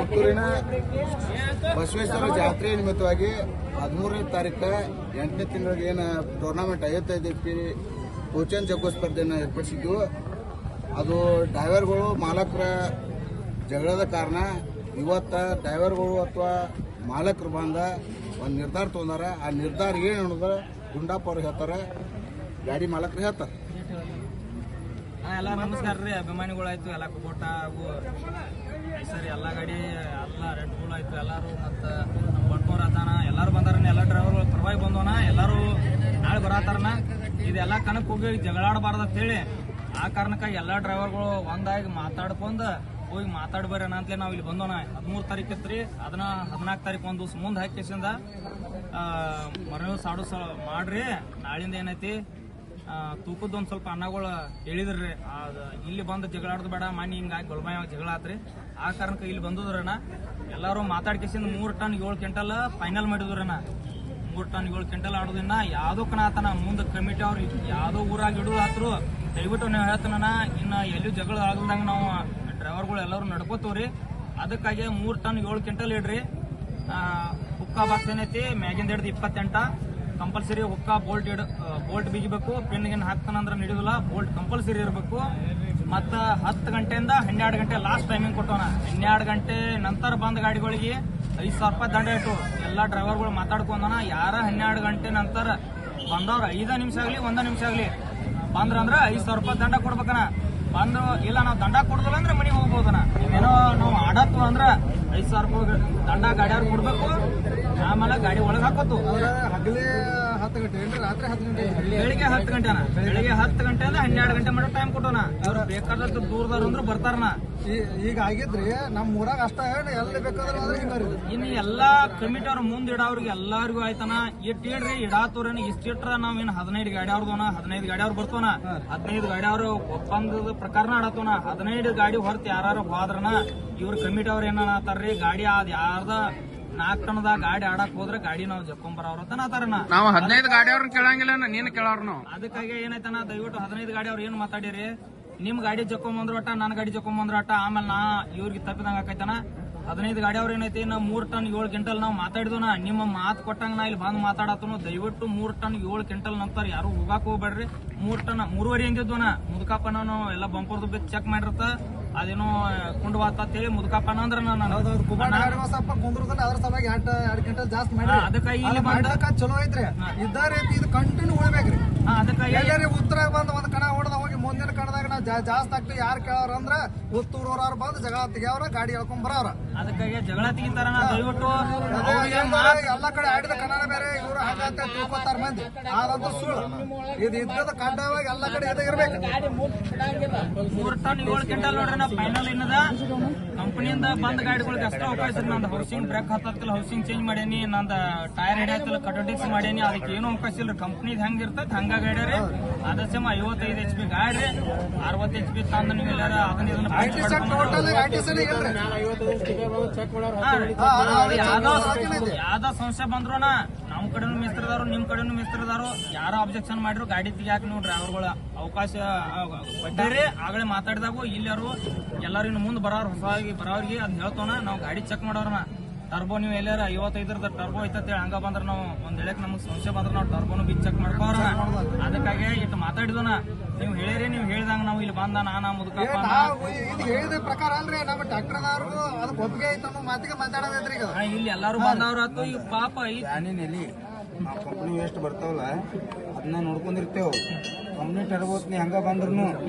ಪುತ್ತೂರಿನ ಬಸವೇಶ್ವರ ಜಾತ್ರೆ ನಿಮಿತ್ತವಾಗಿ 13ನೇ ತಾರೀಕು 8ನೇ ತಿಂಗಳಿಗೆ ಏನು ಟೂರ್ನಮೆಂಟ್ 55 ಎಫ್ಪಿ ಕೋಚನ್ ಜಗ್ಗು ಸ್ಪರ್ಧೆಯನ್ನು ಏರ್ಪಡಿಸಿದ್ದು. ಅದು ಡ್ರೈವರ್ಗಳು ಮಾಲಕರ ಜಗಳದ ಕಾರಣ ಇವತ್ತು ಡ್ರೈವರ್ಗಳು ಅಥವಾ ಮಾಲಕರು ಬಂದ ಒಂದು ನಿರ್ಧಾರ ತೊಗೊಂಡಾರ. ಆ ನಿರ್ಧಾರ ಏನು ಅನ್ನೋದು ಗುಂಡಪ್ಪ ಅವ್ರು ಹೇಳ್ತಾರೆ, ಗಾಡಿ ಮಾಲಕರು ಹೇಳ್ತಾರೆ. ಎಲ್ಲ ನಮಸ್ಕಾರ ರೀ, ಅಭಿಮಾನಿಗಳಾಯ್ತು, ಎಲ್ಲ ಕೋಟ ಹಾಗೂ ಸರಿ ಎಲ್ಲ ಗಾಡಿ ಎಲ್ಲ ರೆಡ್ ಬುಲ್ ಆಯ್ತು ಎಲ್ಲರೂ, ಮತ್ತು ನಮ್ಮ ಬಂಟೂರ್ ಆತಾನ ಎಲ್ಲರೂ ಬಂದಾರನ, ಎಲ್ಲ ಡ್ರೈವರ್ಗಳು ಪರವಾಗಿ ಬಂದವನ, ಎಲ್ಲರೂ ನಾಳೆ ಬರತ್ತಾರನ. ಇದೆಲ್ಲ ಕಣಕ್ಕೆ ಹೋಗಿ ಜಗಳಾಡಬಾರ್ದು ಅಂತೇಳಿ ಆ ಕಾರಣಕ್ಕಾಗಿ ಎಲ್ಲ ಡ್ರೈವರ್ಗಳು ಒಂದಾಗಿ ಮಾತಾಡ್ಕೊಂಡು ಹೋಗಿ ಮಾತಾಡ್ಬಾರೇನ ಅಂತಲೇ ನಾವು ಇಲ್ಲಿ ಬಂದೋಣ. 13 ತಾರೀಕು ಇತ್ತು ರೀ, ಅದನ್ನ 14 ತಾರೀಕು ಒಂದು ದಿವಸ ಮುಂದೆ ಹಾಕಿಸಿಂದ ಮರಳು ಸಾಡು ಮಾಡ್ರಿ. ನಾಳಿಂದ ಏನೈತಿ ತೂಕದ್ದು ಒಂದು ಸ್ವಲ್ಪ ಅನ್ನಗಳು ಹೇಳಿದ್ರಿ, ಇಲ್ಲಿ ಬಂದು ಜಗಳಾಡೋದು ಬೇಡ, ಮನೆ ಹಿಂಗಾಗಿ ಗೊಳಮಾಯ ಜಗಳ ಆತ್ರಿ. ಆ ಕಾರಣಕ್ಕೆ ಇಲ್ಲಿ ಬಂದದ್ರಣ್ಣ. ಎಲ್ಲರೂ ಮಾತಾಡ್ಕೇಸಿಂದ 3 ಟನ್ 7 ಕ್ವಿಂಟಲ್ ಫೈನಲ್ ಮಾಡಿದ್ರಣ್ಣ. 3 ಟನ್ 7 ಕ್ವಿಂಟಲ್ ಆಡೋದನ್ನ ಯಾವುದೋ ಕಣಾತನ ಮುಂದೆ ಕಮಿಟಿ ಅವ್ರು ಯಾವುದೋ ಊರಾಗ ಇಡೋದು ಆತ್ರು. ದಯವಿಟ್ಟು ನೀವು ಹೇಳ್ತಾನ, ಇನ್ನು ಎಲ್ಲೂ ಜಗಳ ಆಗಲ್ದಂಗೆ ನಾವು ಡ್ರೈವರ್ಗಳು ಎಲ್ಲರೂ ನಡ್ಕೋತೀವ್ರಿ. ಅದಕ್ಕಾಗಿ 3 ಟನ್ 7 ಕ್ವಿಂಟಲ್ ಇಡ್ರಿ. ಹುಕ್ಕ ಬಾಕ್ಸ್ ಏನೈತಿ ಮ್ಯಾಗಿಂದ ಹಿಡಿದು 28 ಕಂಪಲ್ಸರಿ ಹುಕ್ಕ ಬೋಲ್ಟ್ ಬಿಗಿಬೇಕು. ಪೆನ್ಗಿನ್ ಹಾಕ್ತಾನಂದ್ರೆ ನಡೆಯೋದಿಲ್ಲ, ಬೋಲ್ಟ್ ಕಂಪಲ್ಸರಿ ಇರಬೇಕು. ಮತ್ತು 10 ಗಂಟೆಯಿಂದ 12 ಗಂಟೆ ಲಾಸ್ಟ್ ಟೈಮಿಂಗ್ ಕೊಟ್ಟೋಣ. 12 ಗಂಟೆ ನಂತರ ಬಂದ ಗಾಡಿಗಳಿಗೆ 5,000 ರೂಪಾಯಿ ದಂಡ ಇಟ್ಟು ಎಲ್ಲ ಡ್ರೈವರ್ಗಳು ಮಾತಾಡ್ಕೊಂಡನ. ಯಾರ 12 ಗಂಟೆ ನಂತರ ಬಂದವ್ರು 5 ನಿಮಿಷ ಆಗಲಿ 1 ನಿಮಿಷ ಆಗಲಿ ಬಂದ್ರಂದ್ರೆ 5,000 ರೂಪಾಯಿ ದಂಡ ಕೊಡ್ಬೇಕನ. ಬಂದ್ರು ಇಲ್ಲ ನಾವು ದಂಡ ಕೊಡೋದಿಲ್ಲ ಅಂದ್ರೆ ಮನೆಗೆ ಹೋಗ್ಬೋದನ. ಏನೋ ನಾವು ಆಡತ್ತು ಅಂದ್ರೆ 5,000 ರೂಪಾಯಿ ದಂಡ ಗಾಡಿಯವ್ರು ಕೊಡ್ಬೇಕು. ಆಮೇಲೆ ಗಾಡಿ ಒಳಗೆ ಹಾಕೋತು. ಹಗಲೇ 10 ಗಂಟೆ ರಾತ್ರಿ 10 ಗಂಟೆ ಬೆಳಿಗ್ಗೆ 10 ಗಂಟೆನ ಬೆಳಿಗ್ಗೆ 10 ಗಂಟೆಯಿಂದ 12 ಗಂಟೆ ಮಾಡೋ ಟೈಮ್ ಕೊಟ್ಟೋಣ. ಅವ್ರು ಬೇಕಾದಷ್ಟು ದೂರದವ್ರು ಅಂದ್ರೆ ಬರ್ತಾರನ. ಈಗ ಆಗಿದ್ರಿ ನಮ್ಮ ಊರಾಗ ಅಷ್ಟ ಎಲ್ಲಿ ಬೇಕಾದ್ರೆ ಇನ್ನು ಎಲ್ಲಾ ಕಮಿಟಿ ಅವ್ರ ಮುಂದೆ ಇಡೋವ್ರಿಗೆ ಎಲ್ಲರಿಗೂ ಆಯ್ತಾನ. ಇಟ್ಟು ಇಡ್ರಿ ಇಡಾತವ್ರೇನ ಇಷ್ಟ ಇಟ್ರ ನಾವೇನು 15 ಗಾಡಿ ಅವ್ರದೋನ, 15 ಗಾಡಿ ಅವ್ರು ಬರ್ತವನ. 15 ಗಾಡಿ ಅವ್ರು ಒಪ್ಪಂದದ ಪ್ರಕಾರನ ಆಡತ್ತವನ. 15 ಗಾಡಿ ಹೊರತು ಯಾರು ಹೋದ್ರನ ಇವ್ರ ಕಮಿಟಿ ಅವ್ರ ಏನಾತಾರ್ರಿ, ಗಾಡಿ ಅದ್ ಯಾರ್ದ 4 ಟನ್ದಾಗ ಗಾಡಿ ಆಡಕ್ ಹೋದ್ರೆ ಗಾಡಿ ನಾವು ಜಕ್ಕೊಂಬರವ್ರತನ. ನಾವು 15 ಗಾಡಿ ಅವ್ರನ್ನ ಕೇಳಂಗಿಲ್ಲ, ನೀನ್ ಕೇಳೋರ್ ನಾವು. ಅದಕ್ಕಾಗಿ ಏನಾಯ್ತಾನ, ದಯವಿಟ್ಟು 15 ಗಾಡಿ ಅವ್ರು ಏನ್ ಮಾತಾಡಿರಿ, ನಿಮ್ ಗಾಡಿ ಜಕ್ಕೊಂಬಂದ್ರ ಒಟ್ಟ, ನನ್ನ ಗಾಡಿ ಜಕ್ಕೊಂಬಂದ್ರ ಒಟ್ಟ, ಆಮೇಲೆ ನಾ ಇವ್ರಿಗೆ ತಪ್ಪಿದಂಗ ಆಕೈತಾನ. 15 ಗಾಡಿ ಅವ್ರ ಏನೈತಿ, ನಾವು 3 ಟನ್ 7 ಕ್ವಿಂಟಲ್ ನಾವು ಮಾತಾಡಿದ್ವನ. ನಿಮ್ಮ ಮಾತು ಕೊಟ್ಟಂಗ ನಾ ಇಲ್ಲಿ ಬಂದ್ ಮಾತಾಡತ್ತನು. ದಯವಿಟ್ಟು 3 ಟನ್ 7 ಕ್ವಿಂಟಲ್ ನಂತರ ಯಾರು ಹೋಗಾಕ್ ಹೋಗ್ಬೇಡ್ರಿ. 3 ಟನ್ 3.5 ಅಂದಿದ್ವನ. ಮುದುಕಪ್ಪನ ಎಲ್ಲ ಬಂಪರ್ದು ಬಿದ್ದು ಚೆಕ್ ಮಾಡಿರತ್ತ, ಅದೇನೋ ಕುಂಡ್ ಹೇಳಿ ಮುದುಕಪ್ಪನ ಅಂದ್ರ ಕುಂದ್ರದಲ್ಲಿ ಅದ್ರ ಸಲುವಾಗಿ 2 ಕ್ವಿಂಟಲ್ ಜಾಸ್ತಿ ಮಾಡಿ. ಅದಕ್ಕಾಗಿ ಇಲ್ಲಿ ಚಲೋ ಐತ್ರಿ. ಇದ್ದಾರೆ ಇದು ಕಂಟಿನ್ಯೂ ಉಳಿಬೇಕ್ರಿ. ಅದಕ್ಕಾಗಿ ಉತ್ತರ ಬಂದ ಒಂದ್ ಕಣ ಹೊಡೆದ ಹೋಗಿ ಮುಂದಿನ ಕಣದಾಗ ನಾವು ಜಾಸ್ತಿ ಆಗ್ತೀವಿ. ಯಾರು ಕೇಳೋರ ಅಂದ್ರ ಉತ್ತೂರವ್ರು ಬಂದು ಜಗಳ ತೆಗಿಯವ್ರ, ಗಾಡಿ ಹೇಳ್ಕೊಂಡ್ ಬರೋರ. ಅದಕ್ಕಾಗಿ ಜಗಳ ತೆಗಿತಾರ. ದಯವಿಟ್ಟು ಎಲ್ಲಾ ಕಡೆ ಆಡಿದ ಕನ್ನಡ ಬೇರೆ, ಇವ್ರು ಹಾಗಂತ ತಿಳ್ಕೊತಾರ ಮಂದಿ. ಆದಂತ ಸುಳ್ಳು. ಇದು ಇದ್ದದ ಕಡ್ಡಾಯವಾಗಿ ಎಲ್ಲಾ ಕಡೆ ಇದ ಇರ್ಬೇಕು. 3 ಟನ್ 7 ಕ್ವಿಂಟಲ್ ನೋಡ್ರಿ. ನಾವು ಫೈನಲ್ ಏನದ ಕಂಪನಿಯಿಂದ ಬಂದ ಗಾಡಿಗಳಿಗೆ ಅಷ್ಟೇ ಅವಕಾಶ. ನಂದು ಹೌಸಿಂಗ್ ಬ್ರೇಕ್ ಹತ್ತಲ್ಲ, ಹೌಸಿಂಗ್ ಚೇಂಜ್ ಮಾಡೇನಿ, ನಂದು ಟೈರ್ ಹಿಡಿಯತ್ತಲ್ಲ, ಕಟೋಟಿಕ್ಸ್ ಮಾಡೇನಿ. ಅದಕ್ಕೆ ಏನು ಅವಕಾಶ ಇಲ್ಲ. ಕಂಪ್ನಿದ್ ಹೆಂಗ್ ಇರ್ತೈತಿ ಹಂಗ ಗಾಡ್ಯಾರಿ. ಅದಕ್ಕೆ 55 HP ಗಾಡಿ 60 HP ತಂದು ನೀವು ಎಲ್ಲಾರ ಅದನ್ನ ಯಾವ್ದೋ ಸಂಸ್ಥೆ ಬಂದ್ರೋಣ, ನಮ್ ಕಡೆನೂ ಮಿಸ್ತ್ರದಾರು, ನಿಮ್ ಕಡೆನೂ ಮಿಸ್ತ್ರದಾರು, ಯಾರೋ ಅಬ್ಜೆಕ್ಷನ್ ಮಾಡಿದ್ರು ಗಾಡಿ ತೆಗಿಯಾಕ ನೀವು ಡ್ರೈವರ್ಗಳ ಅವಕಾಶ ಕೊಟ್ಟೇರಿ. ಆಗಲೇ ಮಾತಾಡಿದಾಗು ಇಲ್ಲಾರು ಎಲ್ಲಾರು ಇನ್ನು ಮುಂದೆ ಬರೋರಿಗೆ ಅದ್ ಹೇಳ್ತೋಣ. ನಾವು ಗಾಡಿ ಚೆಕ್ ಮಾಡೋರ್ನ ಟರ್ಬೋ ನೀವು ಎಲ್ಲಾರ 55 ಟರ್ಬೋ ಐತಂತ ಹಂಗ ಬಂದ್ರೆ ನಾವು ಒಂದ್ ಹೇಳಕ್ ನಮ್ಗೆ ಸಂಶಯ ಬಂದ್ರೆ ನಾವು ಟರ್ಬೋನು ಬಿಚ್ಚ ಚೆಕ್ ಮಾಡ್ಕೋರ. ಅದಕ್ಕಾಗಿ ಇಟ್ಟು ಮಾತಾಡಿದೋನ. ನೀವು ಹೇಳಿರಿ, ನೀವು ಹೇಳ್ದಂಗ ನಾವು ಇಲ್ಲಿ ಬಂದ ನಾನಾ ಮುದುಕಪ್ಪ ಹೇಳಿದ ಪ್ರಕಾರ ಅಂದ್ರೆ ನಮ್ಮ ಟ್ರ್ಯಾಕ್ಟರ್ದವ್ರಿಗೂ ಅದಕ್ಕೆ ಒಪ್ಪಿಗೆ ಐತೆ ಅನ್ನೋ ಮಾತಿಗೆ ಮಾತಾಡೋದ್ರಿ. ಇಲ್ಲಿ ಎಲ್ಲಾರು ಬಂದವ್ರ ಆತು. ಈಗ ಪಾಪ ಎಲ್ಲಿ ಕಂಪ್ನಿ ಎಷ್ಟು ಬರ್ತಾವಲ್ಲ ಅದನ್ನ ನೋಡ್ಕೊಂಡಿರ್ತೇವ್. ಕಂಪ್ನಿ ಟರ್ಬೋತ್ ನೀ ಹಂಗ ಬಂದ್ರು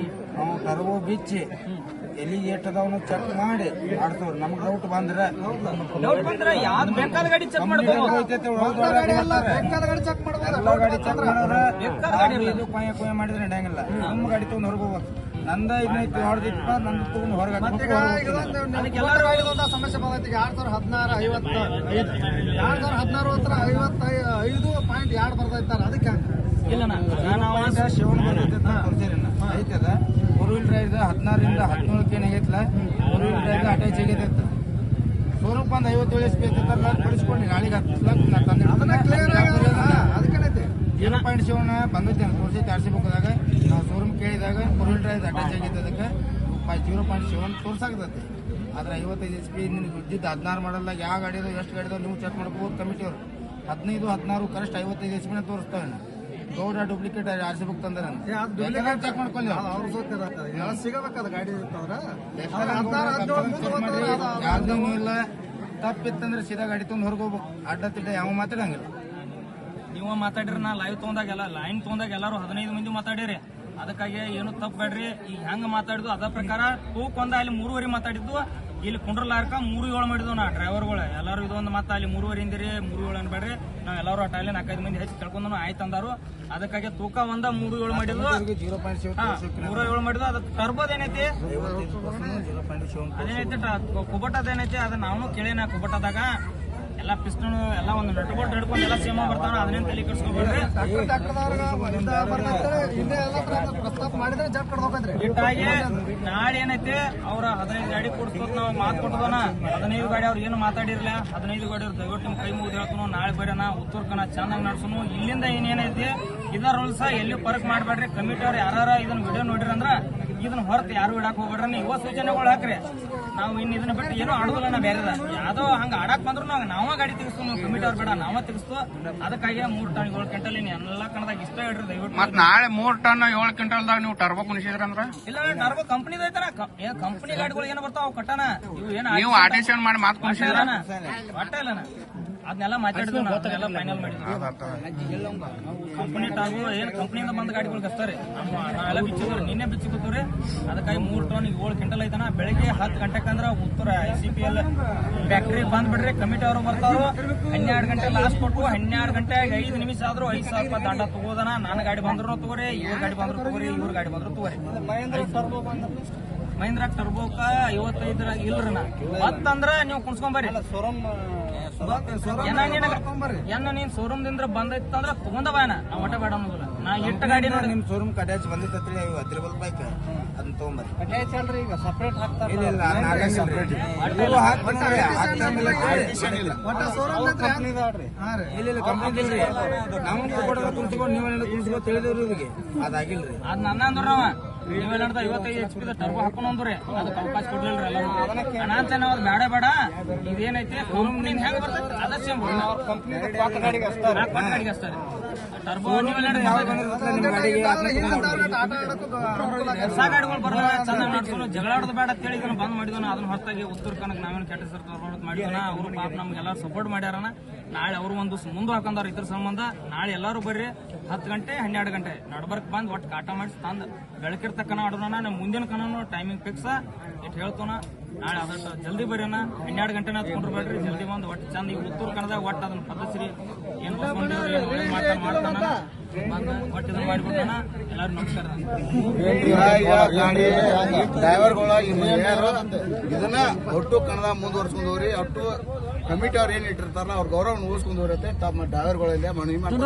ನಾವು ಟರ್ಬೋ ಬಿಚ್ಚಿ ಎಲ್ಲಿಗೆ ಎಷ್ಟು ಅದಾವನ್ನ ಚೆಕ್ ಮಾಡಿ ಆಡ್ತವ್ರು. ನಮ್ಗೆ ಡೌಟ್ ಬಂದ್ರೆ ಯಾವ್ದು ಬೇಕಾದ ಗಾಡಿ ಚೆಕ್ ಮಾಡ್ಬೋದು. ಗಾಡಿ ಚೆಕ್ ಮಾಡ್ಬೋದು. ಗಾಡಿ ಚೆಕ್ ಮಾಡೋದು ಕೊಯ್ಯ ಮಾಡಿದ್ರೆ ನಡೆಯಂಗಿಲ್ಲ. ನಮ್ಮ ಗಾಡಿ ತಗೊಂಡು ಹೊರಗೆ ಹೋಗ್ಬೇಕು. ನಂದ ಇದನ್ನೈತಿ ಹೊಡೆದಿಪ್ಪ, ನಂದು ತಗೊಂಡು ಹೊರಗೆ ಸಮಸ್ಯೆ ಬಂದೈತಿ. 2016 55.2 ಬರ್ತೈತಾರ. ಅದಕ್ಕೆ ಶಿವನ್ ಐತದ 4 ವೀಲ್ ಡ್ರೈವ್ 16ರಿಂದ 17 ಏನಾಗೈತಲ್ಲ, 4 ವೀಲ್ ಡ್ರೈವ್ ಅಟ್ಯಾಚ್ ಆಗೈತೆ. ಶೋರೂಮ್ ಬಂದು 57 SP ಐತೆ ಕೊಡಿಸ್ಕೊಂಡು ಗಾಳಿಗೆ ತಂದೆ 0.7 ಬಂದೈತೆ ತೋರಿಸೈತೆ ಆರ್ ಸಿ ಬುಕ್ದಾಗ. ನಾವು ಶೋರೂಮ್ ಕೇಳಿದಾಗ 4 ವೀಲ್ ಡ್ರೈವ್ ಅಟ್ಯಾಚ್ ಆಗೈತೆ. ಅದಕ್ಕೆ 0.7 ತೋರ್ಸಾಕತೈತಿ. ಆದ್ರೆ 55 HP ನಿಮ್ಗೆ ಇದ್ದಿದ್ದು 16 ಮಾಡಲ್ದಾಗ ಯಾವ ಗಾಡಿ ಅದಾವ ಎಷ್ಟು ಗಾಡಿ ಅದಾವ ನೀವು ಚೆಕ್ ಮಾಡ್ಕೋಬೋದು ಕಮಿಟಿ ಅವರು 15-16 ಕರೆಕ್ಟ್ 55 HP ತೋರಿಸ್ತಾವೆ Gowda duplicate R C book ತಂದ್ರೆ ಚೆಕ್ ಮಾಡ್ಕೊಳ್ಳಿ ಸಿಗಬೇಕಾದ ಗಾಡಿ ಯಾವ್ದು ಇಲ್ಲ ತಪ್ಪಿತ್ತಂದ್ರೆ ಸೀದಾ ಗಾಡಿ ತೊಗೊಂಡು ಹೊರಗೆ ಹೋಗ್ಬೇಕು ಅಡ್ಡ ತಿಡ್ಡ ಯಾವ ಮಾತಾಡಂಗಿಲ್ಲ. ನೀವು ಮಾತಾಡಿರಿ ನಾ ಲೈವ್ ತೊಗೊಂಡಾಗೆಲ್ಲ ಲೈನ್ ತೊಗೊಂಡಾಗ ಎಲ್ಲರೂ 15 ಮಂದಿ ಮಾತಾಡಿರಿ. ಅದಕ್ಕಾಗಿ ಏನು ತಪ್ಪು ಬೇಡ್ರಿ. ಈಗ ಹೆಂಗ ಮಾತಾಡಿದ್ವು ಅದ ಪ್ರಕಾರ ತೂಕೊಂದ ಅಲ್ಲಿ 3:30 ಮಾತಾಡಿದ್ವು, ಇಲ್ಲಿ ಕುಂಡ್ರಲಾರ್ಕ 3:07 ಮಾಡಿದ್ವು ನಾ ಡ್ರೈವರ್ಗಳು ಎಲ್ಲರೂ. ಇದೊಂದು ಮತ್ತೆ ಅಲ್ಲಿ 3:30 ಇಂದಿರಿ 3:07 ಅನ್ಬೇಡ್ರಿ. ನಾವ್ ಎಲ್ಲರೂ ಆ ಟೈಲಿ 4-5 ಮಂದಿ ಹೆಚ್ಚು ಕೇಳ್ಕೊಂಡು ಆಯ್ತು ಅಂದಾರು. ಅದಕ್ಕಾಗಿ ತೂಕ 3:07 ಮಾಡಿದ್ವು, 3:07 ಮಾಡಿದ್ವು. ಅದಕ್ಕೆ ಟರ್ಬೋದ್ ಏನೈತಿ ಅದೇನೈತಿ ಕುಬಟದೇನೈತಿ ಅದನ್ನ ನಾವು ಕೇಳೇನ. ಕುಬಟದಾಗ ಎಲ್ಲ ಪಿಸ್ಟನ್ ಎಲ್ಲ ಒಂದು ನಟ್ ಬೋಲ್ಟ್ ಹಿಡ್ಕೊಂಡು ಎಲ್ಲ ಸೇಮ ಬರ್ತಾವ. ಅದನ್ನೇನು ತಲೆ ಕೆಡಿಸ್ಕೊಬೇಡ್ರಿ. ಇಟ್ಟಾಗಿ ನಾಳೆ ಏನೈತಿ ಅವ್ರ 15 ಗಾಡಿ ಕೊಡ್ಸ್ಕೊತ ನಾವು ಮಾತು ಕೊಟ್ಟದನ. 15 ಗಾಡಿ ಅವ್ರು ಏನು ಮಾತಾಡಿರ್ಲ 15 ಗಾಡಿ ಅವ್ರು ದಯವಿಟ್ಟು ನಿಮ್ ಕೈ ಮುಗಿದು ಹೇಳ್ತಾನು. ನಾಳೆ ಬರೋಣ ಉತ್ತರಕನ ಚೆನ್ನಾಗಿ ನಡ್ಸೋನು. ಇಲ್ಲಿಂದ ಏನೇನೈತಿ ಇದ ರೂಲ್ಸ್ ಎಲ್ಲಿ ಫರಕ್ ಮಾಡ್ಬೇಡ್ರಿ. ಕಮಿಟಿ ಅವ್ರು ಯಾರ ಇದನ್ನ ವಿಡಿಯೋ ನೋಡಿರಿ ಅಂದ್ರ ಇದನ್ನ ಹೊರತು ಯಾರು ಇಡಾಕ್ ಹೋಗ್ಬೇಡ್ರಿ. ಯುವ ಸೂಚನೆಗಳು ಹಾಕ್ರಿ. ನಾವು ಇನ್ನು ಇದನ್ನ ಬಿಟ್ಟು ಏನೋ ಆಡುದಿಲ್ಲ ನಾ ಬೇರೆದ ಯಾವ್ದೋ ಹಂಗ ಆಡಾಕ್ ಬಂದ್ರು ನಾವ ಗಾಡಿ ತೆಗಿಸ್ತು. ನೀವು ಕಮಿಟಿ ಅವ್ರು ಬೇಡ ನಾವ ತೆಗಿಸ್ತು. ಅದಕ್ಕಾಗಿ 3 ಟನ್ 7 ಕ್ವಿಂಟಲ್ ಎಲ್ಲ ಕಣದಾಗ ಇಷ್ಟ ಹೇಳ್ರಿ ದಯವಿಟ್ಟು. ಮತ್ ನಾಳೆ 3 ಟನ್ 7 ಕ್ವಿಂಟಲ್ದಾಗ ನೀವು ಟರ್ಬೋ ಕುಣಿಸಿದ್ರಂದ್ರ ಇಲ್ಲ ಟರ್ಬೋ ಕಂಪನಿ ಐತನ. ಕಂಪನಿ ಗಾಡಿಗಳು ಏನ್ ಬರ್ತಾವ ಕಟ್ಟನ ಇವು ಏನ ನೀವು ಆಡಿಷನ್ ಮಾಡಿ ಮಾತು ಕುಣಿಸಿದ್ರ ಒಟ್ಟ ಇಲ್ಲನ ಅದನ್ನೆಲ್ಲ ಮಾತಾಡಿದ್ವಿ. ಎಲ್ಲ ಫೈನಲ್ ಮಾಡಿದ್ವಿ. ಕಂಪನಿ ಟಾಗು ಏನ್ ಕಂಪನಿಯಿಂದ ಬಂದ ಗಾಡಿಗಳು ಕಸ್ತಾರೆ ನಾವೆಲ್ಲ ಬಿಚ್ಚಿದ್ರು ನಿನ್ನೆ ಬಿಚ್ಚಿಕೊತೀವ್ರಿ. ಅದಕ್ಕಾಗಿ 3 ಟನ್ 7 ಕ್ವಿಂಟಲ್ ಐತನ. ಬೆಳಿಗ್ಗೆ 10 ಗಂಟೆಗೆ ಅಂದ್ರ ಉತ್ತರ ICPL ಫ್ಯಾಕ್ಟ್ರಿ ಬಂದ್ ಬಿಡ್ರಿ. ಕಮಿಟಿ ಅವರು ಬರ್ತಾರು. 12 ಗಂಟೆ ಲಾಸ್ಟ್ ಕೊಟ್ಟು 12 ಗಂಟೆಗೆ 5 ನಿಮಿಷ ಆದ್ರೂ 5,000 ರೂಪಾಯಿ ದಂಡ ತಗೋದನ. ನನ್ನ ಗಾಡಿ ಬಂದ್ರು ತಗೋರಿ, ಇವ್ರ ಗಾಡಿ ಬಂದ್ರು ತಗೋರಿ, ಇವ್ರ ಗಾಡಿ ಬಂದ್ರು ತಗೋರಿ. ಮಹೇಂದ್ರ ಟರ್ಬೋಕ 55 ಇಲ್ರಿನ ಮತ್ತಂದ್ರ ನೀವು ಕುಣ್ಸ್ಕೊಂಬರ್ರಿ. ನೀನ್ ಶೋರೂಮ್ ದಿಂದ ಬಂದೈತಂದ್ರ ತಗೊಂಡ ಬಾಯನ ನಾವು ಒಟ್ಟ ಬೇಡ ಅನ್ನೋದಿಲ್ಲ. ನಾ ಇಟ್ಟ ಗಾಡಿ ನೋಡಿ ನಿಮ್ ಶೋರೂಮ್ ಕಟ್ಯಾಚ್ ಬಂದಿತ್ತಂತ್ರಿ ಅದ್ರಿಬಲ್ ಬೈಕ್ ಅದನ್ನ ತಗೊಂಬರ್ರಿ. ಕಟ್ಯಾಚ್ ಅಲ್ರಿ ಈಗ ಸಪರೇಟ್ ಹಾಕ್ತಾರ. ಅದಾಗಿಲ್ರಿ ಅದ್ ನನ್ನ ಅಂದ್ರ ನಾವ ನೀವೆಲ್ಲ 55 HP ಟರ್ಬೋ ಹಾಕೊಂಡು ಅಂದ್ರಿ ಅದಕ್ಕೆ ಅವಕಾಶ ಕೊಡ್ಲಿಲ್ರಿ. ಎಲ್ಲರೂ ಅನಾಥ ನಾವು ಬೇಡ ಬೇಡ ಇದೇನೈತಿ ಕಂಪ್ನಿಂದ ಹೆಂಗ್ ಬರ್ತೈತಿ ಅದಕ್ಕೆ ಗಾಡಿಗೆ ಅಷ್ಟೇ ಟರ್ಬೋ ಹೊಸ ಗಾಡಿಗಳು ಬರಲ್ಲ ಚೆನ್ನಾಗಿ ನಡ್ಸೋನು. ಜಗಳಾಡೋದು ಬೇಡ ಅಂತೇಳಿ ಇದನ್ನ ಬಂದ್ ಮಾಡಿದೋನ. ಅದನ್ನ ಹೊರತಾಗಿ ಉತ್ತರ ಕನ್ನಡ ನಾವೇನು ಕೆಟ್ಟ ಸರ್ ಮಾಡಿದೋನ. ಅವರು ಪಾಪ ನಮ್ಗೆಲ್ಲ ಸಪೋರ್ಟ್ ಮಾಡ್ಯಾರನ. ನಾಳೆ ಅವರು ಒಂದು ಮುಂದೆ ಹಾಕೊಂಡಾರ ಇದ್ರ ಸಂಬಂಧ. ನಾಳೆ ಎಲ್ಲಾರು ಬರ್ರಿ 10 ಗಂಟೆ 12 ಗಂಟೆ ನಡ್ಬರ್ಕ್ ಬಂದ್ ಒಟ್ಟು ಕಾಟ ಮಾಡಿಸಿ ತಂದ ಬೆಳಕಿರ್ತಕ್ಕನ ಆಡೋಣ. ನಮ್ಮ ಮುಂದಿನ ಕನನು ಟೈಮಿಂಗ್ ಫಿಕ್ಸ್ ಇಟ್ಟು ಹೇಳ್ತೋನ. ನಾಳೆ ಅದಷ್ಟು ಜಲ್ದಿ ಬರ್ರಿನ 12 ಗಂಟೆನ ಹತ್ಕೊಂಡ್ರಿ ಜಲ್ದಿ ಬಂದು ಒಟ್ಟು ಚಂದ ಈಗ ಉತ್ತರ ಕನ್ನಡದಾಗ ಒಟ್ಟು ಅದನ್ನ ಪದ್ಧತಿ ಏನು ಮಾಡ್ತಾನ ಒಟ್ಟು ಇದನ್ನ ಮಾಡಿಬಿಡೋಣ. ಎಲ್ಲರೂ ನಮಸ್ಕಾರ. ಡ್ರೈವರ್ಗಳ ಇದನ್ನ ಒಟ್ಟು ಕನ್ನಡ ಮುಂದುವರ್ಸ್ಕೊಂಡವ್ರಿ. ಒಟ್ಟು ಕಮಿಟಿ ಅವ್ರು ಏನ್ ಇಟ್ಟಿರ್ತಾರಲ್ಲ ಅವ್ರ ಗೌರವ ಉಳಿಸ್ಕೊಂಡವ್ರತ್ತೆ ತಮ್ಮ ಡ್ರೈವರ್ಗಳಲ್ಲಿ ಮನವಿ ಮಾಡ್ತಾರೆ.